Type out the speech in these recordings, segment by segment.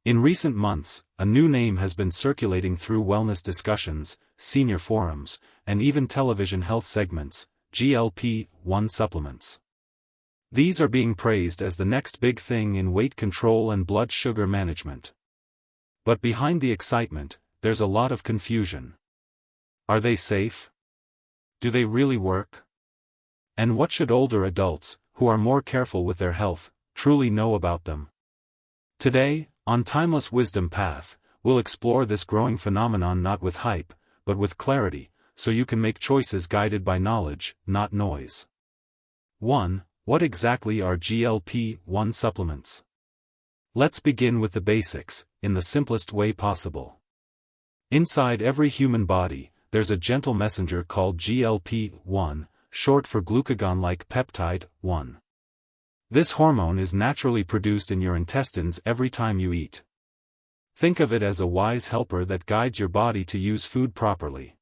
In recent months, a new name has been circulating through wellness discussions, senior forums, and even television health segments: GLP-1 supplements. These are being praised as the next big thing in weight control and blood sugar management. But behind the excitement, there's a lot of confusion. Are they safe? Do they really work? And what should older adults, who are more careful with their health, truly know about them? Today, on Timeless Wisdom Path, we'll explore this growing phenomenon not with hype, but with clarity, so you can make choices guided by knowledge, not noise. 1. What exactly are GLP-1 supplements? Let's begin with the basics, in the simplest way possible. Inside every human body, there's a gentle messenger called GLP-1, short for glucagon-like peptide 1. This hormone is naturally produced in your intestines every time you eat. Think of it as a wise helper that guides your body to use food properly.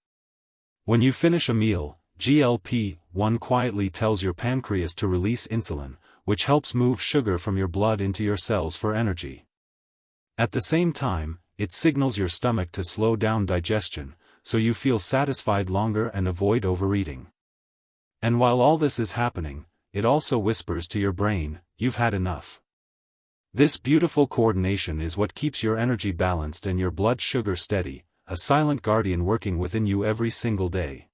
When you finish a meal, GLP-1 quietly tells your pancreas to release insulin, which helps move sugar from your blood into your cells for energy. At the same time, it signals your stomach to slow down digestion, so you feel satisfied longer and avoid overeating. And while all this is happening, it also whispers to your brain, "You've had enough." This beautiful coordination is what keeps your energy balanced and your blood sugar steady, a silent guardian working within you every single day.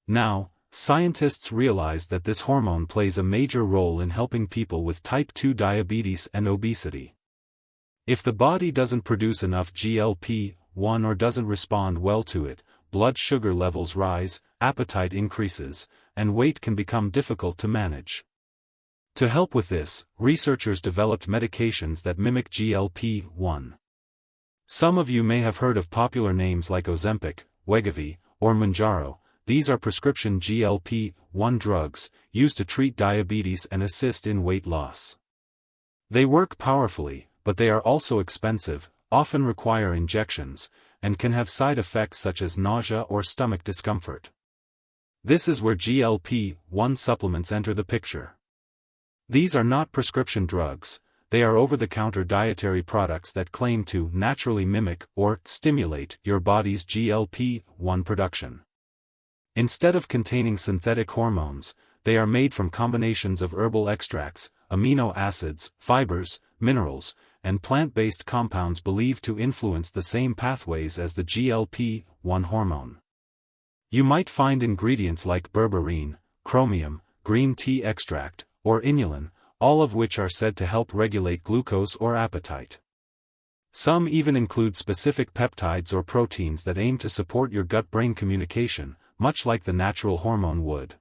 Now, scientists realize that this hormone plays a major role in helping people with type 2 diabetes and obesity. If the body doesn't produce enough GLP-1 or doesn't respond well to it, blood sugar levels rise, appetite increases, and weight can become difficult to manage. To help with this, researchers developed medications that mimic GLP-1. Some of you may have heard of popular names like Ozempic, Wegovy, or Mounjaro. These are prescription GLP-1 drugs, used to treat diabetes and assist in weight loss. They work powerfully, but they are also expensive, often require injections, and can have side effects such as nausea or stomach discomfort. This is where GLP-1 supplements enter the picture. These are not prescription drugs, they are over-the-counter dietary products that claim to naturally mimic or stimulate your body's GLP-1 production. Instead of containing synthetic hormones, they are made from combinations of herbal extracts, amino acids, fibers, minerals, and plant-based compounds believed to influence the same pathways as the GLP-1 hormone. You might find ingredients like berberine, chromium, green tea extract, or inulin, all of which are said to help regulate glucose or appetite. Some even include specific peptides or proteins that aim to support your gut-brain communication, much like the natural hormone would.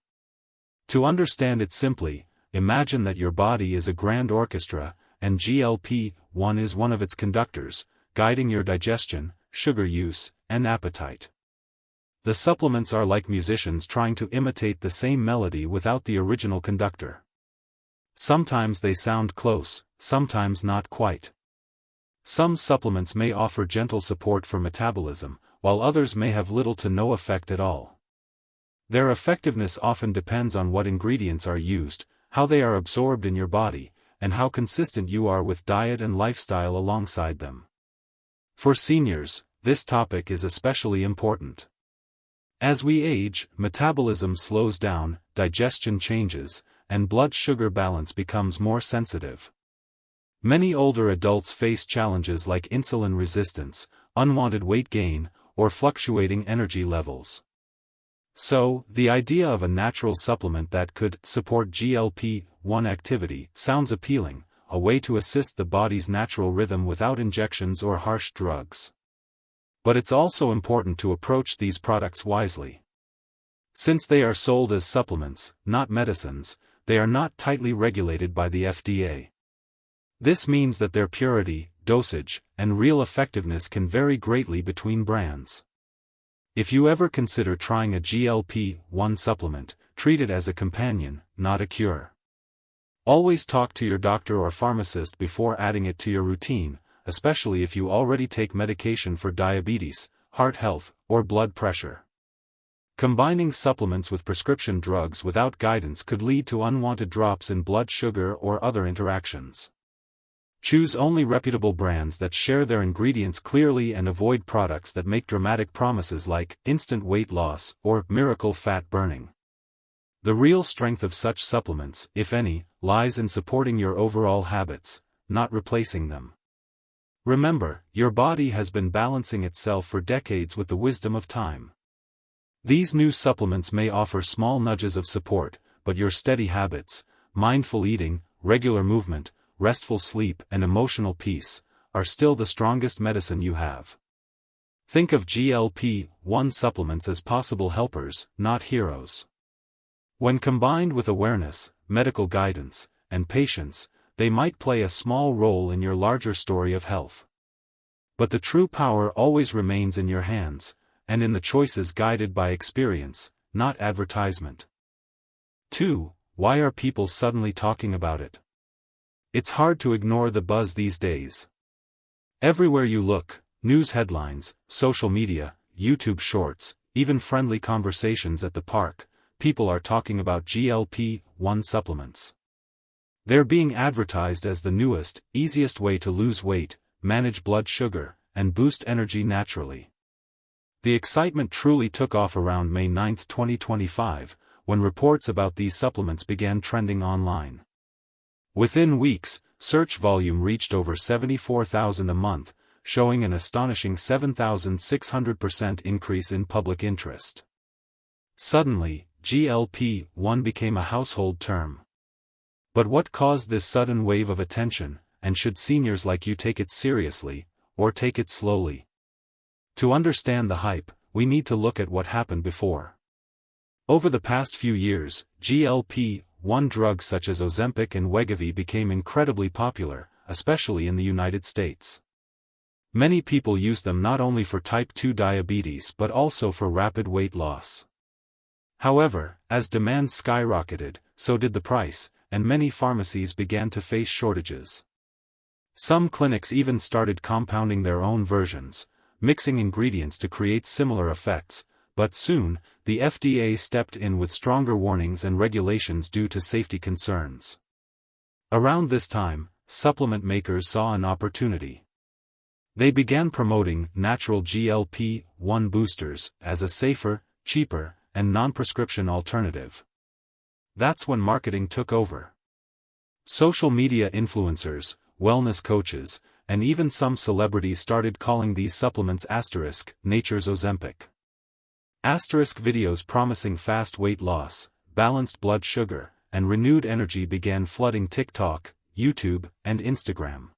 To understand it simply, imagine that your body is a grand orchestra, and GLP-1 is one of its conductors, guiding your digestion, sugar use, and appetite. The supplements are like musicians trying to imitate the same melody without the original conductor. Sometimes they sound close, sometimes not quite. Some supplements may offer gentle support for metabolism, while others may have little to no effect at all. Their effectiveness often depends on what ingredients are used, how they are absorbed in your body, and how consistent you are with diet and lifestyle alongside them. For seniors, this topic is especially important. As we age, metabolism slows down, digestion changes, and blood sugar balance becomes more sensitive. Many older adults face challenges like insulin resistance, unwanted weight gain, or fluctuating energy levels. So, the idea of a natural supplement that could support GLP-1 activity sounds appealing, a way to assist the body's natural rhythm without injections or harsh drugs. But it's also important to approach these products wisely. Since they are sold as supplements, not medicines, they are not tightly regulated by the FDA. This means that their purity, dosage, and real effectiveness can vary greatly between brands. If you ever consider trying a GLP-1 supplement, treat it as a companion, not a cure. Always talk to your doctor or pharmacist before adding it to your routine, especially if you already take medication for diabetes, heart health, or blood pressure. Combining supplements with prescription drugs without guidance could lead to unwanted drops in blood sugar or other interactions. Choose only reputable brands that share their ingredients clearly and avoid products that make dramatic promises like instant weight loss or miracle fat burning. The real strength of such supplements, if any, lies in supporting your overall habits, not replacing them. Remember, your body has been balancing itself for decades with the wisdom of time. These new supplements may offer small nudges of support, but your steady habits, mindful eating, regular movement, restful sleep and emotional peace, are still the strongest medicine you have. Think of GLP-1 supplements as possible helpers, not heroes. When combined with awareness, medical guidance, and patience, they might play a small role in your larger story of health. But the true power always remains in your hands, and in the choices guided by experience, not advertisement. 2. Why are people suddenly talking about it? It's hard to ignore the buzz these days. Everywhere you look, news headlines, social media, YouTube shorts, even friendly conversations at the park, people are talking about GLP-1 supplements. They're being advertised as the newest, easiest way to lose weight, manage blood sugar, and boost energy naturally. The excitement truly took off around May 9, 2025, when reports about these supplements began trending online. Within weeks, search volume reached over 74,000 a month, showing an astonishing 7,600% increase in public interest. Suddenly, GLP-1 became a household term. But what caused this sudden wave of attention, and should seniors like you take it seriously, or take it slowly? To understand the hype, we need to look at what happened before. Over the past few years, GLP-1 drugs such as Ozempic and Wegovy became incredibly popular, especially in the United States. Many people use them not only for type 2 diabetes but also for rapid weight loss. However, as demand skyrocketed, so did the price, and many pharmacies began to face shortages. Some clinics even started compounding their own versions, mixing ingredients to create similar effects, but soon, the FDA stepped in with stronger warnings and regulations due to safety concerns. Around this time, supplement makers saw an opportunity. They began promoting natural GLP-1 boosters as a safer, cheaper, and non-prescription alternative. That's when marketing took over. Social media influencers, wellness coaches, and even some celebrities started calling these supplements nature's Ozempic. Videos promising fast weight loss, balanced blood sugar, and renewed energy began flooding TikTok, YouTube, and Instagram.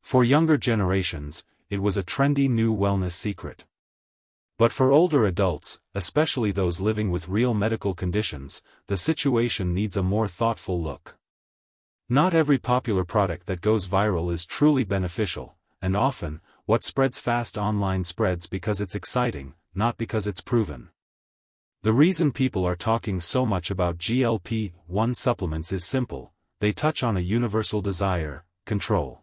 For younger generations, it was a trendy new wellness secret. But for older adults, especially those living with real medical conditions, the situation needs a more thoughtful look. Not every popular product that goes viral is truly beneficial, and often, what spreads fast online spreads because it's exciting, not because it's proven. The reason people are talking so much about GLP-1 supplements is simple: they touch on a universal desire: control.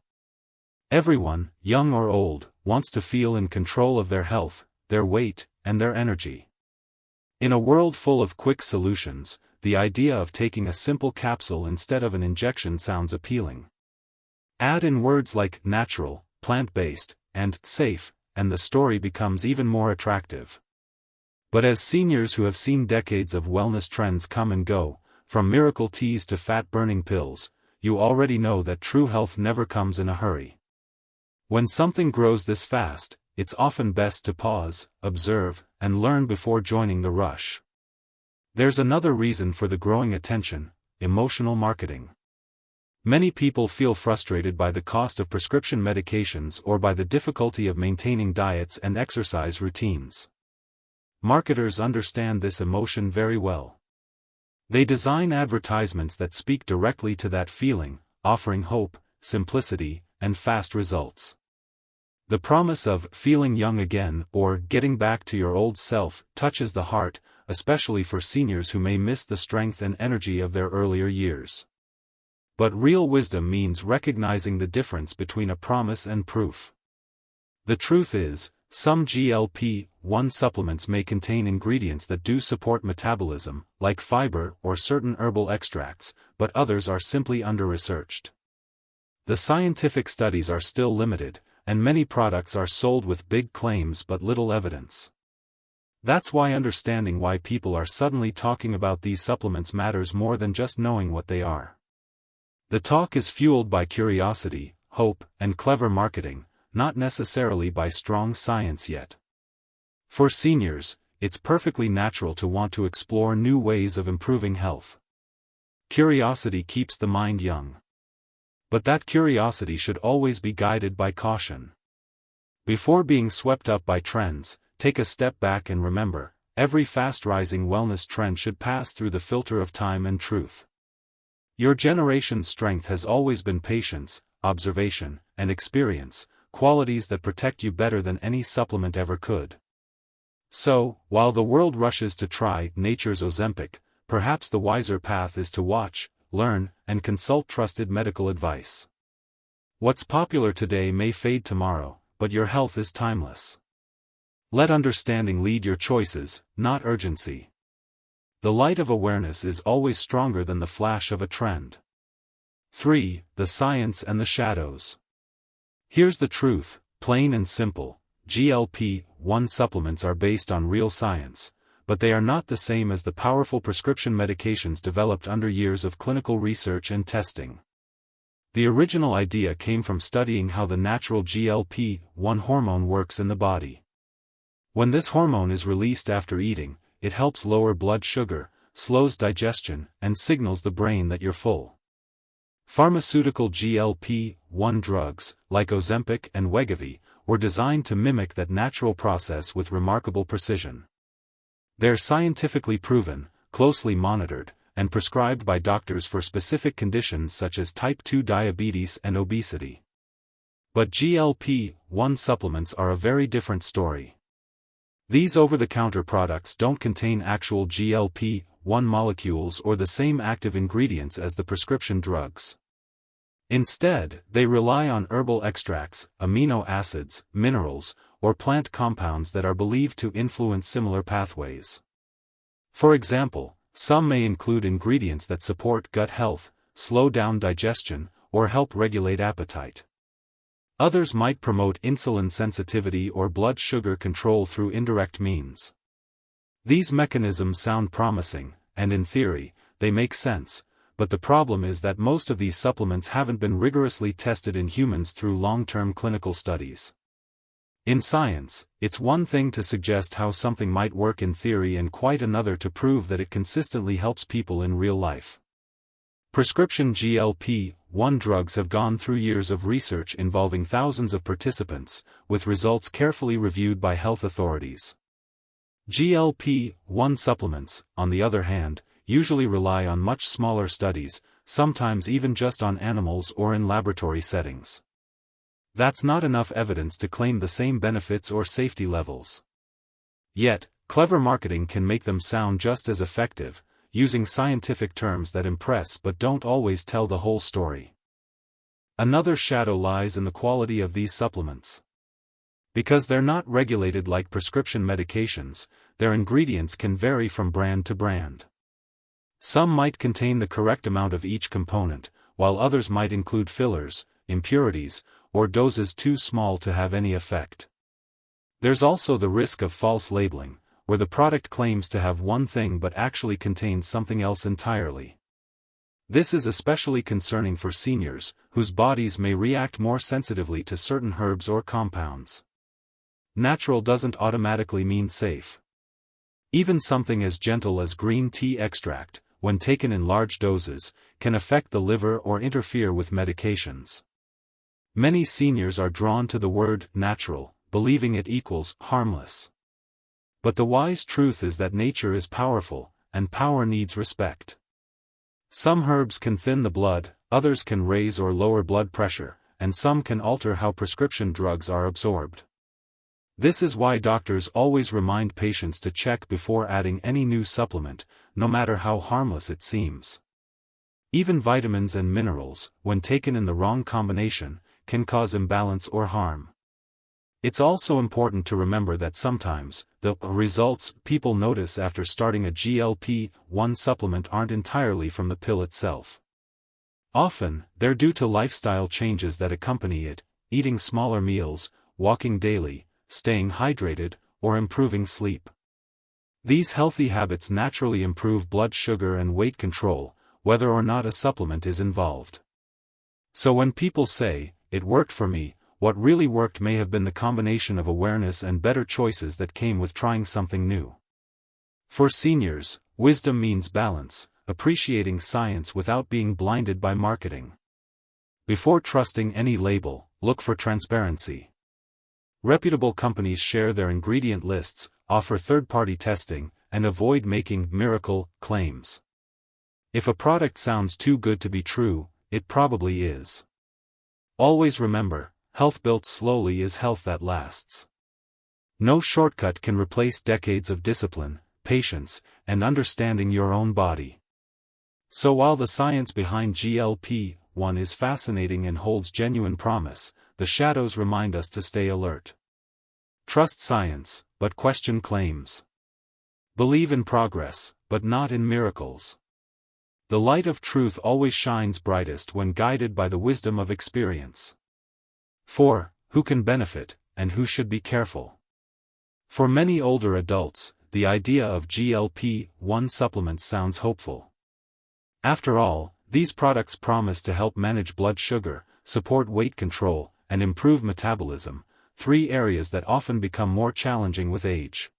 Everyone, young or old, wants to feel in control of their health, their weight, and their energy. In a world full of quick solutions, the idea of taking a simple capsule instead of an injection sounds appealing. Add in words like natural, plant-based, and safe, and the story becomes even more attractive. But as seniors who have seen decades of wellness trends come and go, from miracle teas to fat-burning pills, you already know that true health never comes in a hurry. When something grows this fast, it's often best to pause, observe, and learn before joining the rush. There's another reason for the growing attention: emotional marketing. Many people feel frustrated by the cost of prescription medications or by the difficulty of maintaining diets and exercise routines. Marketers understand this emotion very well. They design advertisements that speak directly to that feeling, offering hope, simplicity, and fast results. The promise of feeling young again or getting back to your old self touches the heart, especially for seniors who may miss the strength and energy of their earlier years. But real wisdom means recognizing the difference between a promise and proof. The truth is, some GLP-1 supplements may contain ingredients that do support metabolism, like fiber or certain herbal extracts, but others are simply under-researched. The scientific studies are still limited, and many products are sold with big claims but little evidence. That's why understanding why people are suddenly talking about these supplements matters more than just knowing what they are. The talk is fueled by curiosity, hope, and clever marketing, not necessarily by strong science yet. For seniors, it's perfectly natural to want to explore new ways of improving health. Curiosity keeps the mind young. But that curiosity should always be guided by caution. Before being swept up by trends, take a step back and remember, every fast-rising wellness trend should pass through the filter of time and truth. Your generation's strength has always been patience, observation, and experience, qualities that protect you better than any supplement ever could. So, while the world rushes to try nature's Ozempic, perhaps the wiser path is to watch, learn, and consult trusted medical advice. What's popular today may fade tomorrow, but your health is timeless. Let understanding lead your choices, not urgency. The light of awareness is always stronger than the flash of a trend. 3. The science and the shadows. Here's the truth, plain and simple. GLP-1 supplements are based on real science, but they are not the same as the powerful prescription medications developed under years of clinical research and testing. The original idea came from studying how the natural GLP-1 hormone works in the body. When this hormone is released after eating, it helps lower blood sugar, slows digestion, and signals the brain that you're full. Pharmaceutical GLP-1 drugs, like Ozempic and Wegovy, were designed to mimic that natural process with remarkable precision. They're scientifically proven, closely monitored, and prescribed by doctors for specific conditions such as type 2 diabetes and obesity. But GLP-1 supplements are a very different story. These over-the-counter products don't contain actual GLP-1 molecules or the same active ingredients as the prescription drugs. Instead, they rely on herbal extracts, amino acids, minerals, or plant compounds that are believed to influence similar pathways. For example, some may include ingredients that support gut health, slow down digestion, or help regulate appetite. Others might promote insulin sensitivity or blood sugar control through indirect means. These mechanisms sound promising, and in theory, they make sense, but the problem is that most of these supplements haven't been rigorously tested in humans through long-term clinical studies. In science, it's one thing to suggest how something might work in theory and quite another to prove that it consistently helps people in real life. Prescription GLP-1 drugs have gone through years of research involving thousands of participants, with results carefully reviewed by health authorities. GLP-1 supplements, on the other hand, usually rely on much smaller studies, sometimes even just on animals or in laboratory settings. That's not enough evidence to claim the same benefits or safety levels. Yet, clever marketing can make them sound just as effective, using scientific terms that impress but don't always tell the whole story. Another shadow lies in the quality of these supplements. Because they're not regulated like prescription medications, their ingredients can vary from brand to brand. Some might contain the correct amount of each component, while others might include fillers, impurities, or doses too small to have any effect. There's also the risk of false labeling, where the product claims to have one thing but actually contains something else entirely. This is especially concerning for seniors, whose bodies may react more sensitively to certain herbs or compounds. Natural doesn't automatically mean safe. Even something as gentle as green tea extract, when taken in large doses, can affect the liver or interfere with medications. Many seniors are drawn to the word natural, believing it equals harmless. But the wise truth is that nature is powerful, and power needs respect. Some herbs can thin the blood, others can raise or lower blood pressure, and some can alter how prescription drugs are absorbed. This is why doctors always remind patients to check before adding any new supplement, no matter how harmless it seems. Even vitamins and minerals, when taken in the wrong combination, can cause imbalance or harm. It's also important to remember that sometimes, the results people notice after starting a GLP-1 supplement aren't entirely from the pill itself. Often, they're due to lifestyle changes that accompany it, eating smaller meals, walking daily, staying hydrated, or improving sleep. These healthy habits naturally improve blood sugar and weight control, whether or not a supplement is involved. So when people say, "It worked for me," what really worked may have been the combination of awareness and better choices that came with trying something new. For seniors, wisdom means balance, appreciating science without being blinded by marketing. Before trusting any label, look for transparency. Reputable companies share their ingredient lists, offer third-party testing, and avoid making miracle claims. If a product sounds too good to be true, it probably is. Always remember, health built slowly is health that lasts. No shortcut can replace decades of discipline, patience, and understanding your own body. So while the science behind GLP-1 is fascinating and holds genuine promise, the shadows remind us to stay alert. Trust science, but question claims. Believe in progress, but not in miracles. The light of truth always shines brightest when guided by the wisdom of experience. 4. Who can benefit, and who should be careful? For many older adults, the idea of GLP-1 supplements sounds hopeful. After all, these products promise to help manage blood sugar, support weight control, and improve metabolism, 3 areas that often become more challenging with age.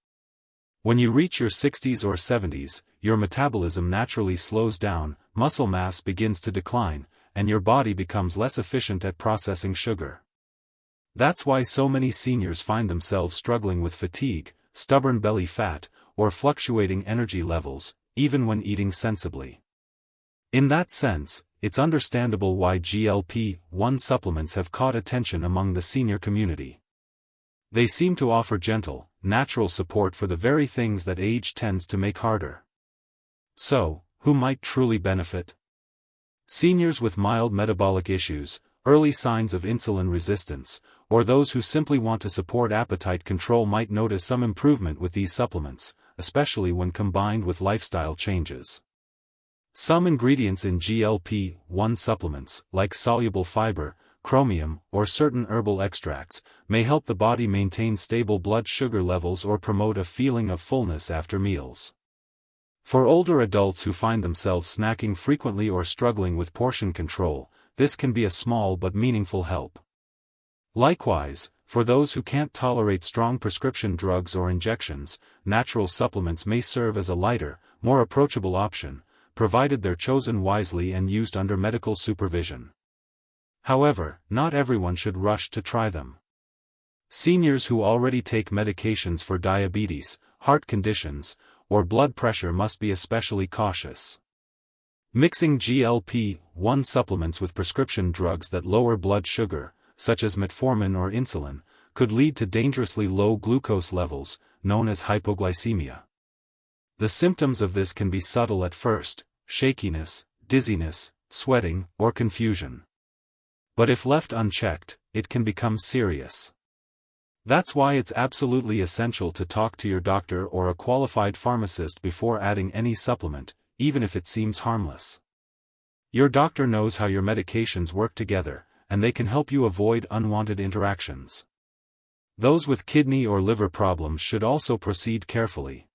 When you reach your 60s or 70s, your metabolism naturally slows down, muscle mass begins to decline, and your body becomes less efficient at processing sugar. That's why so many seniors find themselves struggling with fatigue, stubborn belly fat, or fluctuating energy levels, even when eating sensibly. In that sense, it's understandable why GLP-1 supplements have caught attention among the senior community. They seem to offer gentle, natural support for the very things that age tends to make harder. So, who might truly benefit? Seniors with mild metabolic issues, early signs of insulin resistance, or those who simply want to support appetite control might notice some improvement with these supplements, especially when combined with lifestyle changes. Some ingredients in GLP-1 supplements, like soluble fiber, chromium, or certain herbal extracts, may help the body maintain stable blood sugar levels or promote a feeling of fullness after meals. For older adults who find themselves snacking frequently or struggling with portion control, this can be a small but meaningful help. Likewise, for those who can't tolerate strong prescription drugs or injections, natural supplements may serve as a lighter, more approachable option, provided they're chosen wisely and used under medical supervision. However, not everyone should rush to try them. Seniors who already take medications for diabetes, heart conditions, or blood pressure must be especially cautious. Mixing GLP-1 supplements with prescription drugs that lower blood sugar, such as metformin or insulin, could lead to dangerously low glucose levels, known as hypoglycemia. The symptoms of this can be subtle at first: shakiness, dizziness, sweating, or confusion. But if left unchecked, it can become serious. That's why it's absolutely essential to talk to your doctor or a qualified pharmacist before adding any supplement, even if it seems harmless. Your doctor knows how your medications work together, and they can help you avoid unwanted interactions. Those with kidney or liver problems should also proceed carefully.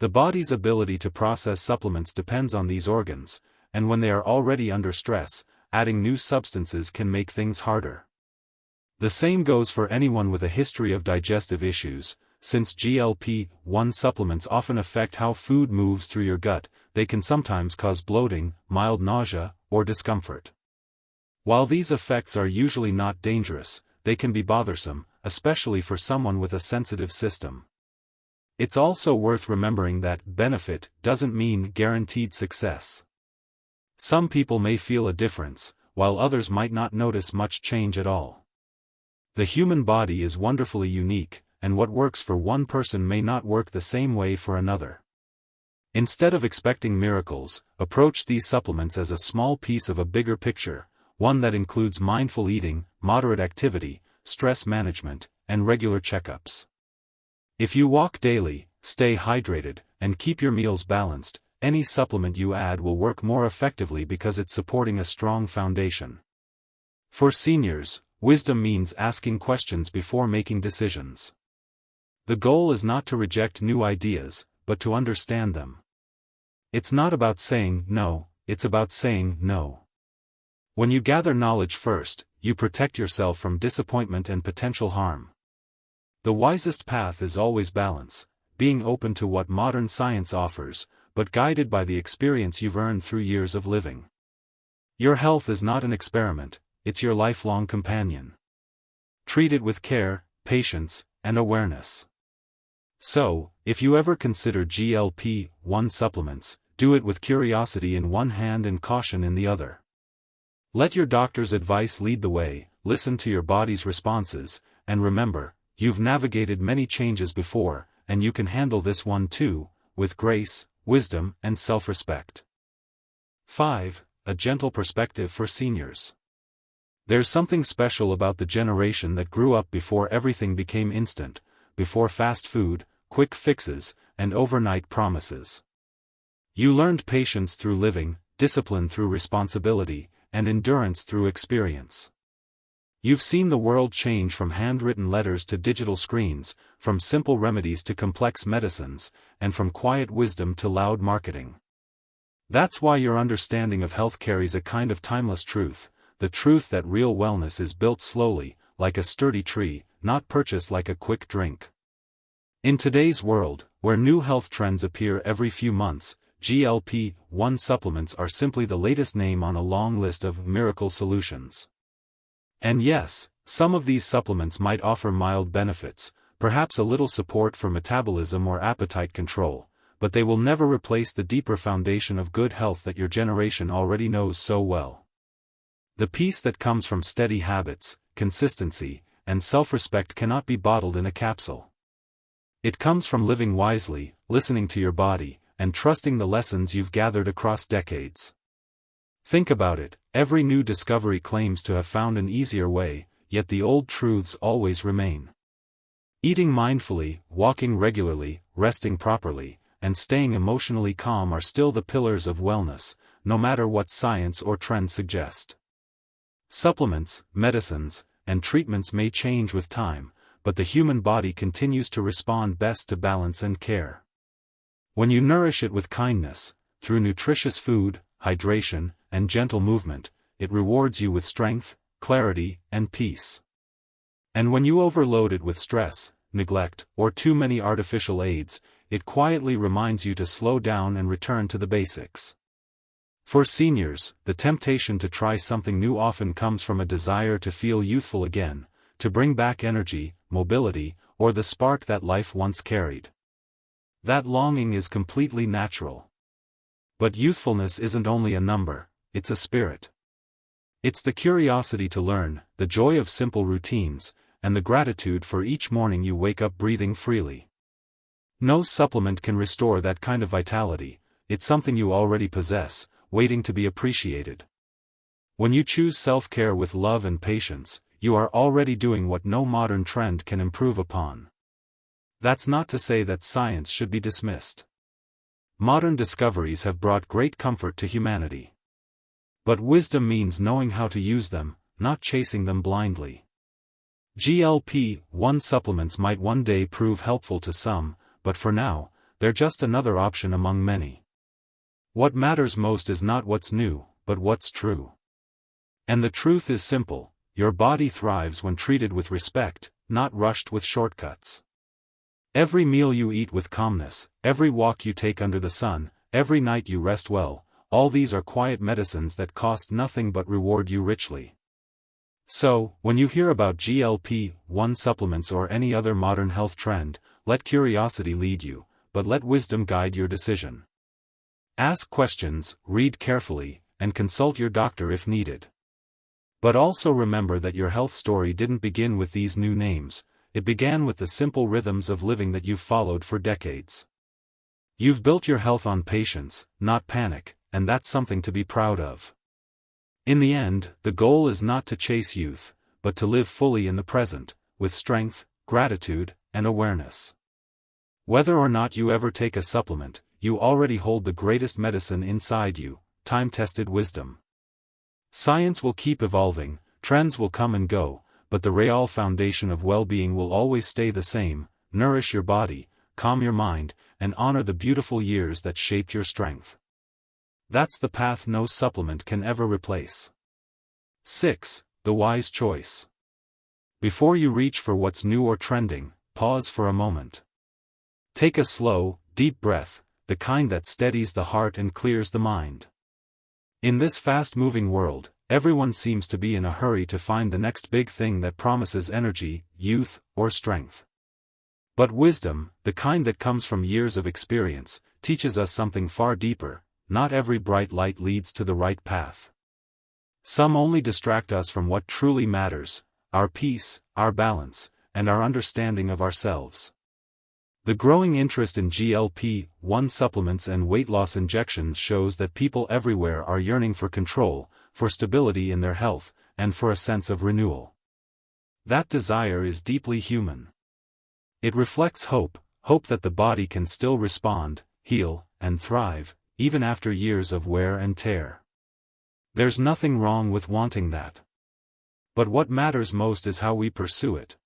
The body's ability to process supplements depends on these organs, and when they are already under stress, adding new substances can make things harder. The same goes for anyone with a history of digestive issues. Since GLP-1 supplements often affect how food moves through your gut, they can sometimes cause bloating, mild nausea, or discomfort. While these effects are usually not dangerous, they can be bothersome, especially for someone with a sensitive system. It's also worth remembering that benefit doesn't mean guaranteed success. Some people may feel a difference, while others might not notice much change at all. The human body is wonderfully unique, and what works for one person may not work the same way for another. Instead of expecting miracles, approach these supplements as a small piece of a bigger picture, one that includes mindful eating, moderate activity, stress management, and regular checkups. If you walk daily, stay hydrated, and keep your meals balanced, any supplement you add will work more effectively because it's supporting a strong foundation. For seniors, wisdom means asking questions before making decisions. The goal is not to reject new ideas, but to understand them. It's not about saying no, it's about saying no. When you gather knowledge first, you protect yourself from disappointment and potential harm. The wisest path is always balance, being open to what modern science offers, but guided by the experience you've earned through years of living. Your health is not an experiment, it's your lifelong companion. Treat it with care, patience, and awareness. So, if you ever consider GLP-1 supplements, do it with curiosity in one hand and caution in the other. Let your doctor's advice lead the way, listen to your body's responses, and remember, you've navigated many changes before, and you can handle this one too, with grace, wisdom, and self-respect. 5. A gentle perspective for seniors. There's something special about the generation that grew up before everything became instant, before fast food, quick fixes, and overnight promises. You learned patience through living, discipline through responsibility, and endurance through experience. You've seen the world change from handwritten letters to digital screens, from simple remedies to complex medicines, and from quiet wisdom to loud marketing. That's why your understanding of health carries a kind of timeless truth, the truth that real wellness is built slowly, like a sturdy tree, not purchased like a quick drink. In today's world, where new health trends appear every few months, GLP-1 supplements are simply the latest name on a long list of miracle solutions. And yes, some of these supplements might offer mild benefits, perhaps a little support for metabolism or appetite control, but they will never replace the deeper foundation of good health that your generation already knows so well. The peace that comes from steady habits, consistency, and self-respect cannot be bottled in a capsule. It comes from living wisely, listening to your body, and trusting the lessons you've gathered across decades. Think about it, every new discovery claims to have found an easier way, yet the old truths always remain. Eating mindfully, walking regularly, resting properly, and staying emotionally calm are still the pillars of wellness, no matter what science or trends suggest. Supplements, medicines, and treatments may change with time, but the human body continues to respond best to balance and care. When you nourish it with kindness, through nutritious food, hydration, and gentle movement, it rewards you with strength, clarity, and peace. And when you overload it with stress, neglect, or too many artificial aids, it quietly reminds you to slow down and return to the basics. For seniors, the temptation to try something new often comes from a desire to feel youthful again, to bring back energy, mobility, or the spark that life once carried. That longing is completely natural. But youthfulness isn't only a number, it's a spirit. It's the curiosity to learn, the joy of simple routines, and the gratitude for each morning you wake up breathing freely. No supplement can restore that kind of vitality, it's something you already possess, waiting to be appreciated. When you choose self-care with love and patience, you are already doing what no modern trend can improve upon. That's not to say that science should be dismissed. Modern discoveries have brought great comfort to humanity. But wisdom means knowing how to use them, not chasing them blindly. GLP-1 supplements might one day prove helpful to some, but for now, they're just another option among many. What matters most is not what's new, but what's true. And the truth is simple. Your body thrives when treated with respect, not rushed with shortcuts. Every meal you eat with calmness, every walk you take under the sun, every night you rest well, all these are quiet medicines that cost nothing but reward you richly. So, when you hear about GLP-1 supplements or any other modern health trend, let curiosity lead you, but let wisdom guide your decision. Ask questions, read carefully, and consult your doctor if needed. But also remember that your health story didn't begin with these new names, it began with the simple rhythms of living that you've followed for decades. You've built your health on patience, not panic, and that's something to be proud of. In the end, the goal is not to chase youth, but to live fully in the present, with strength, gratitude, and awareness. Whether or not you ever take a supplement, you already hold the greatest medicine inside you, time-tested wisdom. Science will keep evolving, trends will come and go, but the real foundation of well-being will always stay the same: nourish your body, calm your mind, and honor the beautiful years that shaped your strength. That's the path no supplement can ever replace. 6. The wise choice. Before you reach for what's new or trending, pause for a moment. Take a slow, deep breath, the kind that steadies the heart and clears the mind. In this fast-moving world, everyone seems to be in a hurry to find the next big thing that promises energy, youth, or strength. But wisdom, the kind that comes from years of experience, teaches us something far deeper: not every bright light leads to the right path. Some only distract us from what truly matters: our peace, our balance, and our understanding of ourselves. The growing interest in GLP-1 supplements and weight loss injections shows that people everywhere are yearning for control, for stability in their health, and for a sense of renewal. That desire is deeply human. It reflects hope that the body can still respond, heal, and thrive, even after years of wear and tear. There's nothing wrong with wanting that. But what matters most is how we pursue it.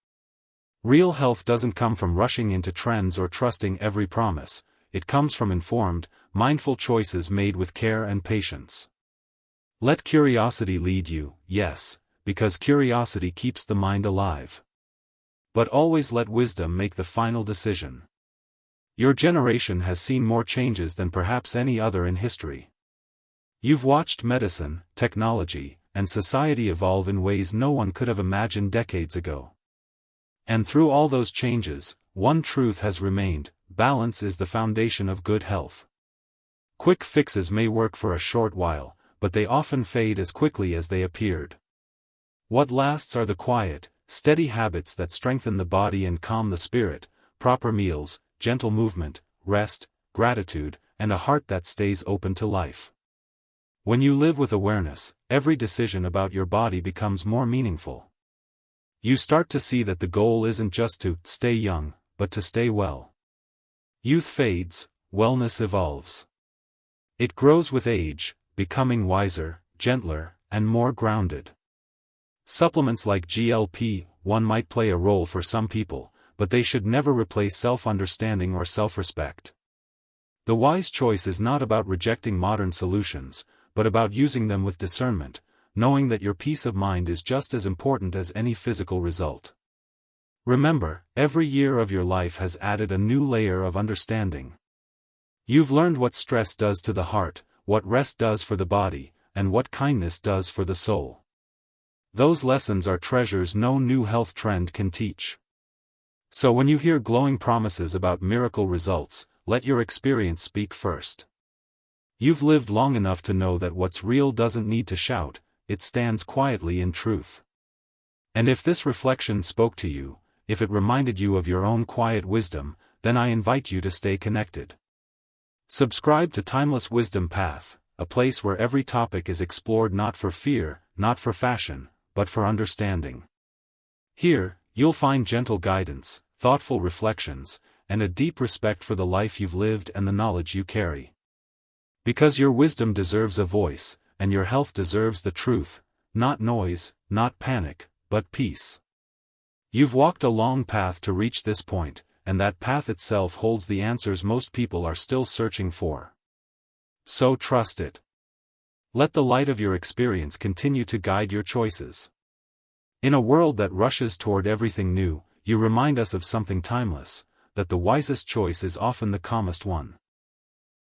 Real health doesn't come from rushing into trends or trusting every promise. It comes from informed, mindful choices made with care and patience. Let curiosity lead you, yes, because curiosity keeps the mind alive. But always let wisdom make the final decision. Your generation has seen more changes than perhaps any other in history. You've watched medicine, technology, and society evolve in ways no one could have imagined decades ago. And through all those changes, one truth has remained: balance is the foundation of good health. Quick fixes may work for a short while, but they often fade as quickly as they appeared. What lasts are the quiet, steady habits that strengthen the body and calm the spirit: proper meals, gentle movement, rest, gratitude, and a heart that stays open to life. When you live with awareness, every decision about your body becomes more meaningful. You start to see that the goal isn't just to stay young, but to stay well. Youth fades, wellness evolves. It grows with age, becoming wiser, gentler, and more grounded. Supplements like GLP-1 might play a role for some people, but they should never replace self-understanding or self-respect. The wise choice is not about rejecting modern solutions, but about using them with discernment, knowing that your peace of mind is just as important as any physical result. Remember, every year of your life has added a new layer of understanding. You've learned what stress does to the heart, what rest does for the body, and what kindness does for the soul. Those lessons are treasures no new health trend can teach. So when you hear glowing promises about miracle results, let your experience speak first. You've lived long enough to know that what's real doesn't need to shout, it stands quietly in truth. And if this reflection spoke to you, if it reminded you of your own quiet wisdom, then I invite you to stay connected. Subscribe to Timeless Wisdom Path, a place where every topic is explored not for fear, not for fashion, but for understanding. Here, you'll find gentle guidance, thoughtful reflections, and a deep respect for the life you've lived and the knowledge you carry. Because your wisdom deserves a voice, and your health deserves the truth, not noise, not panic, but peace. You've walked a long path to reach this point, and that path itself holds the answers most people are still searching for. So trust it. Let the light of your experience continue to guide your choices. In a world that rushes toward everything new, you remind us of something timeless: that the wisest choice is often the calmest one.